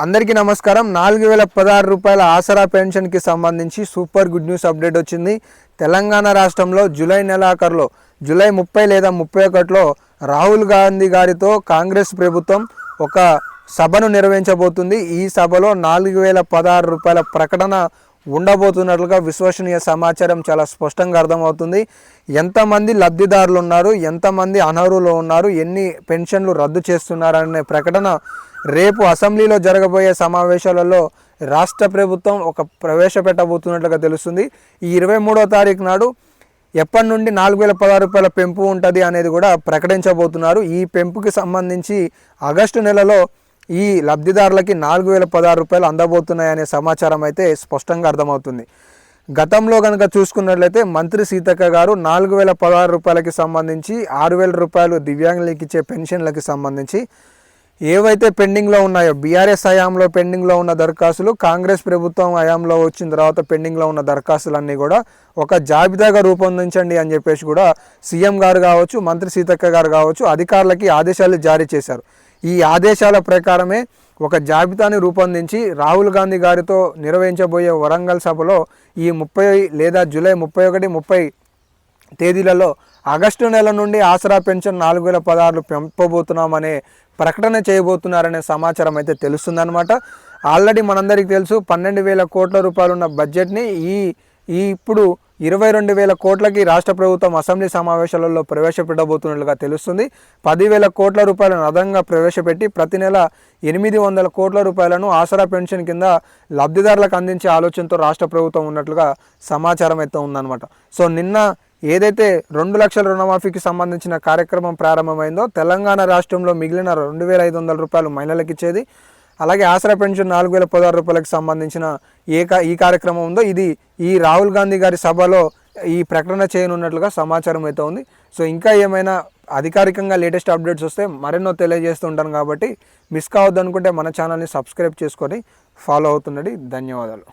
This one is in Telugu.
అందరికీ నమస్కారం. 4016 రూపాయల ఆసరా పెన్షన్కి సంబంధించి సూపర్ గుడ్ న్యూస్ అప్డేట్ వచ్చింది. తెలంగాణ రాష్ట్రంలో జూలై నెలాఖరులో జూలై 30 లేదా 31లో రాహుల్ గాంధీ గారితో కాంగ్రెస్ ప్రభుత్వం ఒక సభను నిర్వహించబోతుంది. ఈ సభలో 4016 రూపాయల ప్రకటన ఉండబోతున్నట్లుగా విశ్వసనీయ సమాచారం చాలా స్పష్టంగా అర్థమవుతుంది. ఎంతమంది లబ్ధిదారులు ఉన్నారు, ఎంతమంది అనర్హులు ఉన్నారు, ఎన్ని పెన్షన్లు రద్దు చేస్తున్నారనే ప్రకటన రేపు అసెంబ్లీలో జరగబోయే సమావేశాలలో రాష్ట్ర ప్రభుత్వం ఒక ప్రవేశపెట్టబోతున్నట్లుగా తెలుస్తుంది. ఈ 23వ తారీఖు నాడు ఎప్పటి నుండి 4016 రూపాయల పెంపు ఉంటుంది అనేది కూడా ప్రకటించబోతున్నారు. ఈ పెంపుకి సంబంధించి ఆగస్టు నెలలో ఈ లబ్ధిదారులకి 4016 రూపాయలు అందబోతున్నాయనే సమాచారం అయితే స్పష్టంగా అర్థమవుతుంది. గతంలో కనుక చూసుకున్నట్లయితే మంత్రి సీతక్క గారు 4016 రూపాయలకి సంబంధించి 6000 రూపాయలు దివ్యాంగులకి ఇచ్చే పెన్షన్లకి సంబంధించి ఏవైతే పెండింగ్లో ఉన్నాయో, బీఆర్ఎస్ హయాంలో పెండింగ్లో ఉన్న దరఖాస్తులు, కాంగ్రెస్ ప్రభుత్వం హయాంలో వచ్చిన తర్వాత పెండింగ్లో ఉన్న దరఖాస్తులన్నీ కూడా ఒక జాబితాగా రూపొందించండి అని చెప్పేసి కూడా సీఎం గారు కావచ్చు, మంత్రి సీతక్క గారు కావచ్చు అధికారులకి ఆదేశాలు జారీ చేశారు. ఈ ఆదేశాల ప్రకారమే ఒక జాబితాని రూపొందించి రాహుల్ గాంధీ గారితో నిర్వహించబోయే వరంగల్ సభలో ఈ 30 లేదా జూలై 31, 30 తేదీలలో ఆగస్టు నెల నుండి ఆసరా పెన్షన్ 4016 పెంపబోతున్నామనే ప్రకటన చేయబోతున్నారనే సమాచారం అయితే తెలుస్తుందన్నమాట. ఆల్రెడీ మనందరికీ తెలుసు 12,000 కోట్ల రూపాయలు ఉన్న బడ్జెట్ని ఇప్పుడు 22,000 కోట్లకి రాష్ట్ర ప్రభుత్వం అసెంబ్లీ సమావేశాలలో ప్రవేశపెట్టబోతున్నట్లుగా తెలుస్తుంది. 10,000 కోట్ల రూపాయలను అదనంగా ప్రవేశపెట్టి ప్రతి నెల 800 కోట్ల రూపాయలను ఆసరా పెన్షన్ కింద లబ్ధిదారులకు అందించే ఆలోచనతో రాష్ట్ర ప్రభుత్వం ఉన్నట్లుగా సమాచారం అయితే ఉందన్నమాట. సో నిన్న ఏదైతే 2 లక్షల రుణమాఫీకి సంబంధించిన కార్యక్రమం ప్రారంభమైందో తెలంగాణ రాష్ట్రంలో మిగిలిన 2,500 రూపాయలు మహిళలకు ఇచ్చేది, అలాగే ఆసరా పెన్షన్ 4016 రూపాయలకు సంబంధించిన ఈ కార్యక్రమం ఉందో ఇది ఈ రాహుల్ గాంధీ గారి సభలో ఈ ప్రకటన చేయనున్నట్లుగా సమాచారం అయితే ఉంది. సో ఇంకా ఏమైనా అధికారికంగా లేటెస్ట్ అప్డేట్స్ వస్తే మరెన్నో తెలియజేస్తూ ఉంటాను కాబట్టి మిస్ కావద్దు అనుకుంటే మన ఛానల్ని సబ్స్క్రైబ్ చేసుకొని ఫాలో అవుతుండండి. ధన్యవాదాలు.